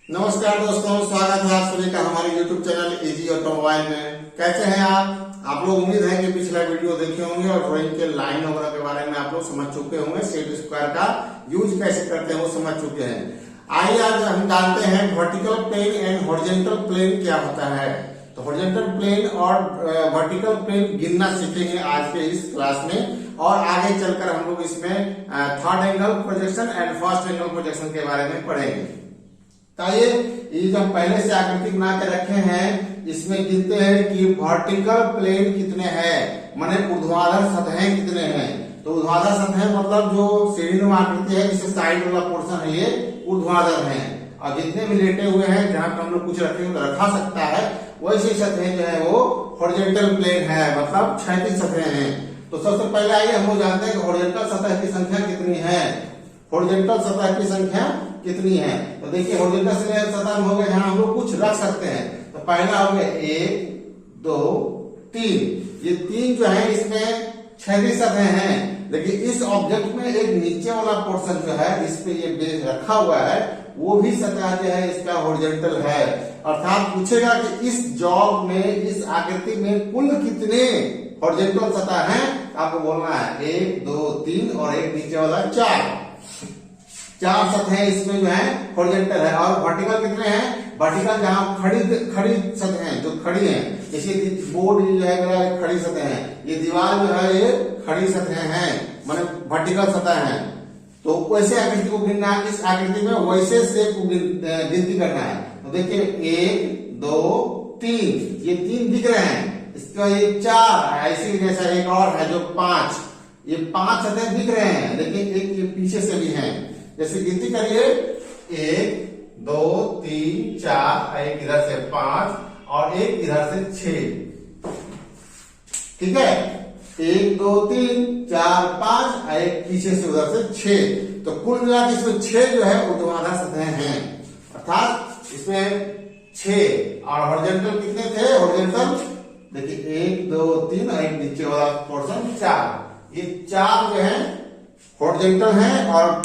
नमस्कार दोस्तों, स्वागत है आप सभी का हमारे YouTube चैनल इजी ऑटोमोबाइल में। कैसे हैं आप लोग उम्मीद है कि पिछला वीडियो देखे होंगे और ड्राइंग के लाइन वगैरह के बारे में आप लोग समझ चुके होंगे। सेट स्क्वायर का यूज कैसे करते हैं वो समझ चुके हैं। आइए आज हम जानते हैं vertical plane and horizontal plane क्या होता है। तो हॉरिजॉन्टल प्लेन और वर्टिकल प्लेन गिनना सीखेंगे आज के इस क्लास में, और आगे चलकर हम लोग इसमें third angle projection and first angle projection के बारे में पढ़ेंगे। तो ये जो हम पहले से आकृति बना के रखे हैं, इसमें गिनते हैं कि वर्टिकल प्लेन कितने हैं, माने ऊर्ध्वाधर सतहें कितने हैं। तो ऊर्ध्वाधर सतहें मतलब जो सीढ़ीनुमा आकृति है, जिससे साइड वाला पोर्शन है ये ऊर्ध्वाधर है, और जितने भी लेटे हुए हैं जहां पर हम लोग कुछ रखा सकता है वैसी सतहें जो है वो हॉरिजॉन्टल प्लेन है, मतलब क्षैतिज सतहें हैं। तो सबसे पहले आइए हम लोग जानते हैं कि हॉरिजॉन्टल सतह की संख्या कितनी है। हॉरिजॉन्टल सतह की संख्या कितनी है, तो देखिए हॉरिजॉन्टल सतह हो गया जहां हम लोग कुछ रख सकते हैं। तो पहला हो गया 1 2 3, ये तीन जो है इसमें क्षैतिज सतह हैं। लेकिन इस ऑब्जेक्ट में एक नीचे वाला पोर्शन जो है इस पे ये बेस रखा हुआ है, वो भी सतह जो है इसका हॉरिजॉन्टल है। अर्थात पूछेगा कि इस जॉब में, इस आकृति में कुल कितने हॉरिजॉन्टल सतह हैं, आपको बोलना है 1 2 3 और एक नीचे वाला 4 सतहें इसमें जो है हॉरिजॉन्टल है। और वर्टिकल कितने हैं? वर्टिकल जहां खड़ी सतहें जो खड़ी हैं, जैसे बोर्ड जो है मेरा खड़ी सतह है, ये दीवार जो है ये खड़ी सतहें हैं, माने वर्टिकल सतह है। तो वैसे आकृति को गिनना है, इस आकृति में वैसे शेप को गिनती करना है। तो देखिए 1 2 3, ये 3 दिख रहे हैं, इसका ये 4, ऐसे जैसा एक और है जो 5, ये 5 सतह दिख रहे हैं, लेकिन एक ये पीछे से भी है। जैसे गिनती करिए 1 2 3 4, एक इधर से 5 और एक इधर से 6, ठीक है। 1 2 3 4 5, एक पीछे से उधर से 6। तो कुल मिला के इसमें 6 जो है ऊर्ध्वाधर सतहें हैं, अर्थात इसमें 6। और हॉरिजॉन्टल कितने थे? हॉरिजॉन्टल देखिए 1 2 3 और एक नीचे वाला पोर्शन 4, ये 4 जो है हॉरिजॉन्टल हैं और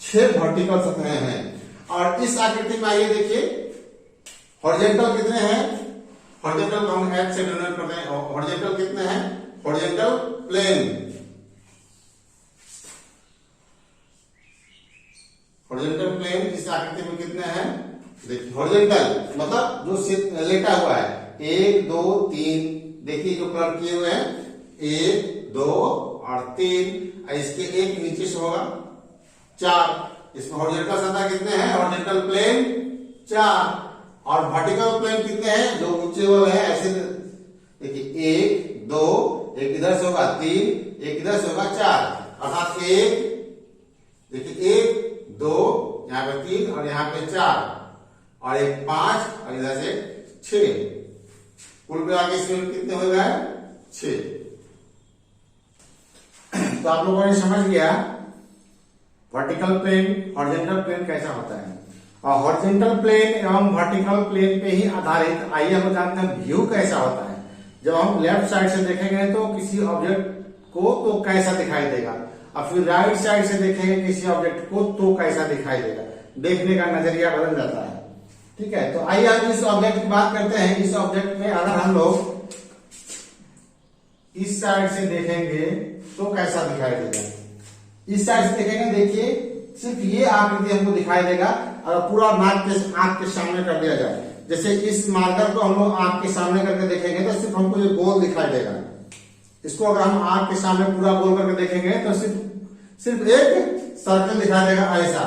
6 वर्टिकल सतहें हैं। और इस आकृति में आइए देखिए हॉरिजॉन्टल कितने हैं। हॉरिजॉन्टल को हम H से डिनोट करते हैं। हॉरिजॉन्टल कितने हैं? हॉरिजॉन्टल प्लेन, हॉरिजॉन्टल प्लेन इस आकृति में कितने हैं? देखिए हॉरिजॉन्टल मतलब जो लेटा हुआ है 1 2 3, देखिए जो कलर किए हुए हैं 1 2 और 3, इसके एक नीचे से होगा 4। इसमें हॉरिजॉन्टल सतह कितने हैं? Horizontal plane 4। और वर्टिकल प्लेन कितने हैं? जो नीचे वाले हैं ऐसे देखिए 1 2, एक इधर से होगा 3, एक इधर से होगा 4, अर्थात 1 देखिए 1 2, यहाँ पे 3 और यहाँ पे 4, और एक 5 और इधर से 6। कुल मिला के इसमें कितने हो गए? 6। तो आप लोगों ने समझ गया वर्टिकल प्लेन, हॉरिजॉन्टल प्लेन कैसा होता है। और हॉरिजॉन्टल प्लेन एवं वर्टिकल प्लेन पे ही आधारित आइए हम जानते हैं व्यू कैसा होता है। जब हम लेफ्ट साइड से देखेंगे तो किसी ऑब्जेक्ट को तो कैसा दिखाई देगा, और फिर राइट साइड से देखेंगे किसी ऑब्जेक्ट को तो कैसा दिखाई देगा। देखने का नजरिया बदल जाता है, ठीक है। तो आइए हम इस ऑब्जेक्ट की बात करते हैं। इस ऑब्जेक्ट में अगर हम लोग इस साइड से देखेंगे तो कैसा दिखाई देगा, इस साइड से देखेंगे, देखिए सिर्फ ये आकृति हमको दिखाई देगा। और पूरा आंख के सामने कर दिया जाए, जैसे इस मार्कर को हम लोग आंख के सामने करके देखेंगे तो सिर्फ हमको ये गोल दिखाई देगा। इसको अगर हम आंख के सामने पूरा गोल करके देखेंगे तो सिर्फ एक सर्कल दिखाई देगा ऐसा।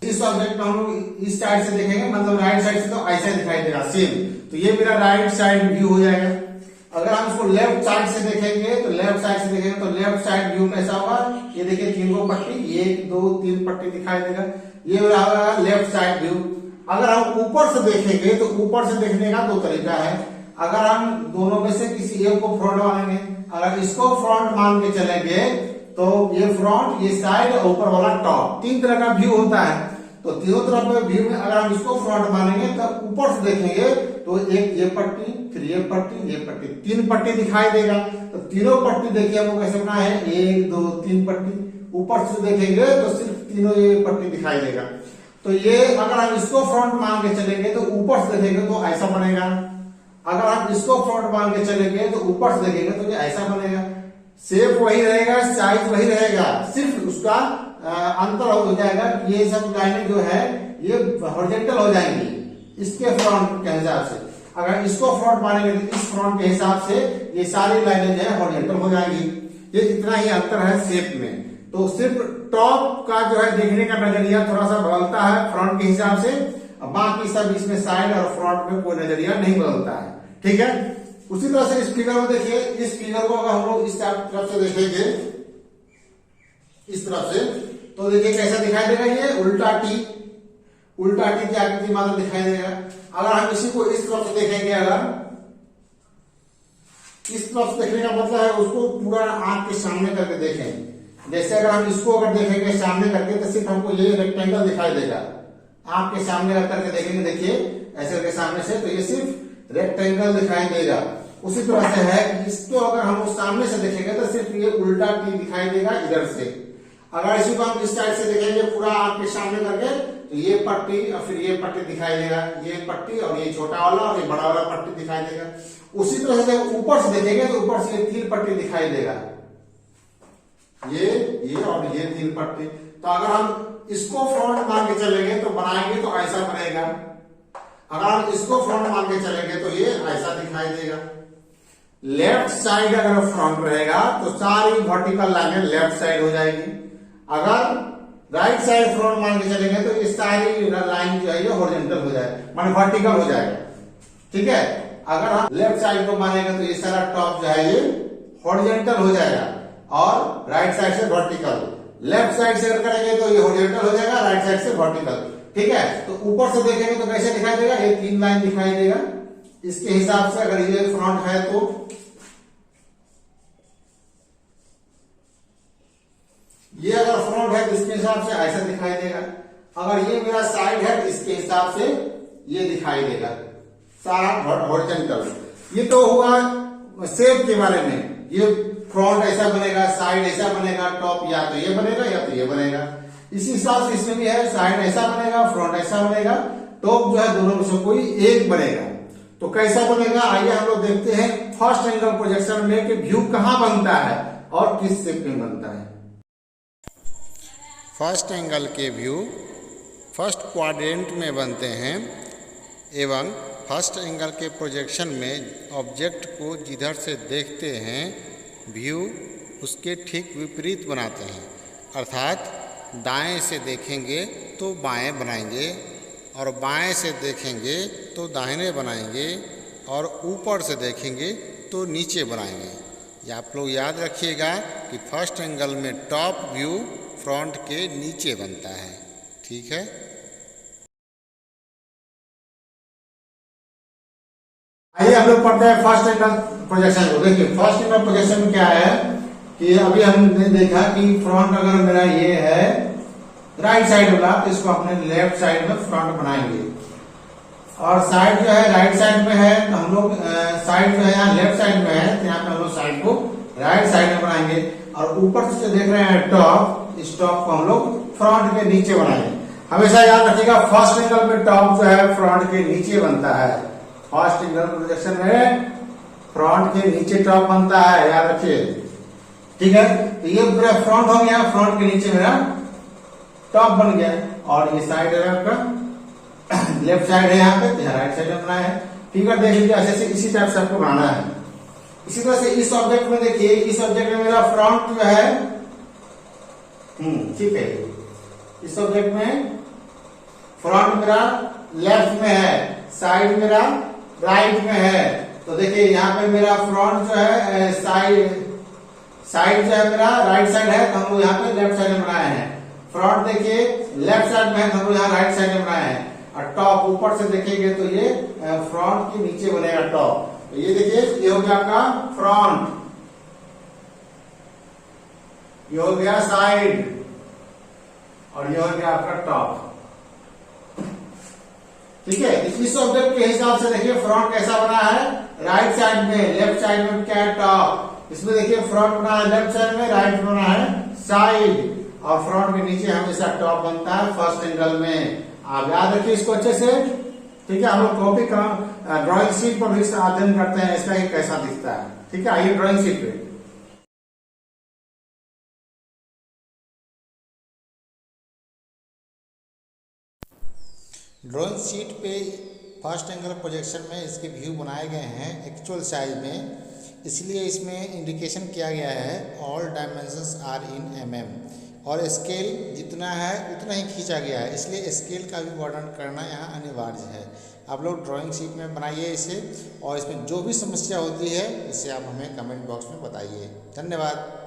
इस ऑब्जेक्ट को हम लोग इस साइड से देखेंगे, मतलब राइट साइड से, तो ऐसा दिखाई देगा सेम। तो ये मेरा राइट साइड व्यू हो जाएगा। अगर हम इसको लेफ्ट साइड से देखेंगे तो लेफ्ट साइड से देखेंगे तो लेफ्ट साइड व्यू कैसा होगा? ये देखिए 3 पट्टी, 1 2 3 पट्टी दिखाई देगा, ये होगा लेफ्ट साइड व्यू। अगर हम ऊपर से देखेंगे तो ऊपर से देखने का 2 तरीका है। अगर हम दोनों में से किसी एक को फ्रंट मानेंगे, अगर इसको फ्रंट मान के चलेंगे तो ये फ्रंट, ये साइड और ऊपर वाला टॉप, 3 तरह का व्यू होता है। तो तीनों तरफ व्यू में अगर हम इसको फ्रंट मानेंगे तो ऊपर से देखेंगे तो एक ये पट्टी, फिर ये पट्टी, ये पट्टी, 3 पट्टी दिखाई देगा। तो तीनों पट्टी देखिए हमको कैसे बना है 1 2 3 पट्टी। ऊपर से देखेंगे तो सिर्फ तीनों ये पट्टी दिखाई देगा। तो ये अगर हम इसको फ्रंट मान के चलेंगे तो ऊपर से देखेंगे तो ऐसा बनेगा। अगर हम इसको फ्रंट मान के चलेंगे तो ऊपर से देखेंगे तो ये ऐसा बनेगा। शेप वही रहेगा, साइज वही रहेगा, सिर्फ उसका अंतर हो जाएगा। ये सब लाइनें जो है ये हॉरिजॉन्टल हो जाएंगी इसके फ्रंट के हिसाब से। अगर इसको फ्रंट मानेंगे तो इस फ्रंट के हिसाब से ये सारी लाइनें जो है हॉरिजॉन्टल हो जाएंगी। ये इतना ही अंतर है शेप में। तो सिर्फ टॉप का जो है देखने का नजरिया थोड़ा सा बदलता है फ्रंट के हिसाब से, बाकी सब इसमें साइड और फ्रंट में कोई नजरिया नहीं बदलता है। ठीक है, उसी तरह से इस फिगर में देखिए, इस फिगर को अगर हम लोग इस तरफ से देखेंगे, इस तरफ से, तो देखिए कैसा दिखाई देगा। ये उल्टा टी की आकृति मात्र दिखाई देगा। अगर हम इसी को इस तरफ से देखेंगे, अगर इस तरफ से देखने का मतलब है उसको पूरा आंख के सामने करके देखें। जैसे अगर हम इसको अगर देखेंगे सामने करके तो सिर्फ हमको ये रेक्टेंगल दिखाई देगा। आंख के सामने करके देखेंगे, देखिए ऐसे करके सामने से, तो ये सिर्फ रेक्टेंगल दिखाई देगा। उसी तरह से है कि इसको अगर हम सामने से देखेंगे तो सिर्फ ये उल्टा टी दिखाई देगा इधर से। अगर इसी को हम इस साइड से देखेंगे पूरा आंख के सामने करके, तो ये पट्टी और फिर ये पट्टी दिखाई देगा। ये पट्टी और ये छोटा वाला और ये बड़ा वाला पट्टी दिखाई देगा। उसी तरह से ऊपर से देखेंगे तो ऊपर से ये तीन पट्टी दिखाई देगा, ये और ये तीन पट्टी। तो अगर हम इसको फ्रंट मान के चलेंगे तो बनाएंगे तो ऐसा बनेगा। अगर हम इसको फ्रंट मान के चलेंगे तो ये ऐसा दिखाई देगा। लेफ्ट साइड अगर फ्रंट रहेगा तो सारी वर्टिकल लाइनें लेफ्ट साइड हो जाएगी। अगर राइट साइड फ्रंट मान के चलेंगे तो ये सारी लाइन जो है ये हॉरिजॉन्टल हो जाएगा, माने वर्टिकल हो जाएगा। ठीक है, अगर हम लेफ्ट साइड को मानेंगे तो ये सारा टॉप जो है ये हॉरिजॉन्टल हो जाएगा और राइट साइड से वर्टिकल। लेफ्ट साइड से अगर करेंगे तो ये हॉरिजॉन्टल हो जाएगा, राइट साइड से वर्टिकल। ठीक है, तो ऊपर से देखेंगे तो कैसे दिखाई देगा, ये तीन लाइन दिखाई देगा। इसके हिसाब से अगर ये फ्रंट है तो ये अगर फ्रंट है तो इसके हिसाब से ऐसा दिखाई देगा। अगर ये मेरा साइड है तो इसके हिसाब से ये दिखाई देगा सारा हॉरिजॉन्टल। ये तो हुआ शेप के बारे में। ये फ्रंट ऐसा बनेगा, साइड ऐसा बनेगा, टॉप या तो ये बनेगा या तो ये बनेगा। इसी हिसाब से इसमें भी है, साइड ऐसा बनेगा, फ्रंट ऐसा बनेगा, टॉप जो है दोनों में से कोई एक बनेगा। तो कैसा बनेगा, आइए हम लोग देखते हैं फर्स्ट एंगल प्रोजेक्शन में कि व्यू कहां बनता है और किस शेप में बनता है। फर्स्ट एंगल के व्यू फर्स्ट क्वाड्रेंट में बनते हैं एवं फर्स्ट एंगल के प्रोजेक्शन में ऑब्जेक्ट को जिधर से देखते हैं व्यू उसके ठीक विपरीत बनाते हैं। अर्थात दाएं से देखेंगे तो बाएं बनाएंगे और बाएं से देखेंगे तो दाहिने बनाएंगे और ऊपर से देखेंगे तो नीचे बनाएंगे। ये आप लोग याद रखिएगा कि फर्स्ट एंगल में टॉप व्यू फ्रंट के नीचे बनता है। ठीक है, आइए हम लोग पढ़ते हैं फर्स्ट एंगल प्रोजेक्शन को। देखिए फर्स्ट एंगल प्रोजेक्शन में क्या है कि अभी हमने देखा कि फ्रंट अगर मेरा ये है राइट साइड वाला तो इसको अपने लेफ्ट साइड में फ्रंट बनाएंगे और साइड जो है राइट साइड में है तो हम लोग साइड जो है यहाँ लेफ्ट साइड में है तो यहाँ पे हम लोग साइड को राइट साइड में बनाएंगे और ऊपर से देख रहे हैं टॉप, इस टॉप को हम लोग फ्रंट के नीचे बनाएंगे। हमेशा याद रखिएगा फर्स्ट एंगल में टॉप जो है फ्रंट के नीचे बनता है। फर्स्ट एंगल प्रोजेक्शन में फ्रंट के नीचे टॉप बनता है, याद रखिए। ठीक है, तो ये पूरा फ्रंट हो गया, फ्रंट के नीचे मेरा टॉप बन गया और ये साइड है आपका लेफ्ट साइड है यहाँ पे, तो राइट साइड में बनाया है। फिगर देख लीजिए ऐसे इसी टाइप से आपको बनाना है। इसी तरह से इस ऑब्जेक्ट में देखिए, इस ऑब्जेक्ट में मेरा फ्रंट जो है ठीक है, इस ऑब्जेक्ट में फ्रंट मेरा लेफ्ट में है, साइड मेरा राइट में है। तो देखिए यहाँ पे मेरा फ्रंट जो है साइड जो है मेरा राइट साइड है तो हम लोग यहाँ पे लेफ्ट साइड में बनाए हैं। फ्रंट देखिए लेफ्ट साइड में है तो हम लोग यहाँ राइट साइड में बनाए हैं। और टॉप ऊपर से देखेंगे तो ये फ्रंट के नीचे बनेगा टॉप। तो ये देखिए ये हो गया आपका फ्रंट, ये हो गया साइड और ये हो गया आपका टॉप। ठीक है, इस ऑब्जेक्ट के हिसाब से देखिए फ्रंट कैसा बना है राइट साइड में, लेफ्ट साइड में क्या है टॉप। इसमें देखिए फ्रंट बना है लेफ्ट साइड में, राइट में बना है साइड और फ्रंट के नीचे हमेशा टॉप बनता है फर्स्ट एंगल में। आप याद रखिए इसको अच्छे से। ठीक है, हम लोग कॉपी का ड्राइंग शीट पर भी अध्ययन करते हैं इसका कैसा दिखता है। ठीक है, आइए ड्राइंग शीट पे। ड्राइंग शीट पे फर्स्ट एंगल प्रोजेक्शन में इसके व्यू बनाए गए हैं एक्चुअल साइज में, इसलिए इसमें इंडिकेशन किया गया है all dimensions are in mm, और स्केल जितना है उतना ही खींचा गया है, इसलिए स्केल का भी वर्णन करना यहाँ अनिवार्य है। आप लोग ड्राइंग शीट में बनाइए इसे, और इसमें जो भी समस्या होती है इसे आप हमें कमेंट बॉक्स में बताइए। धन्यवाद।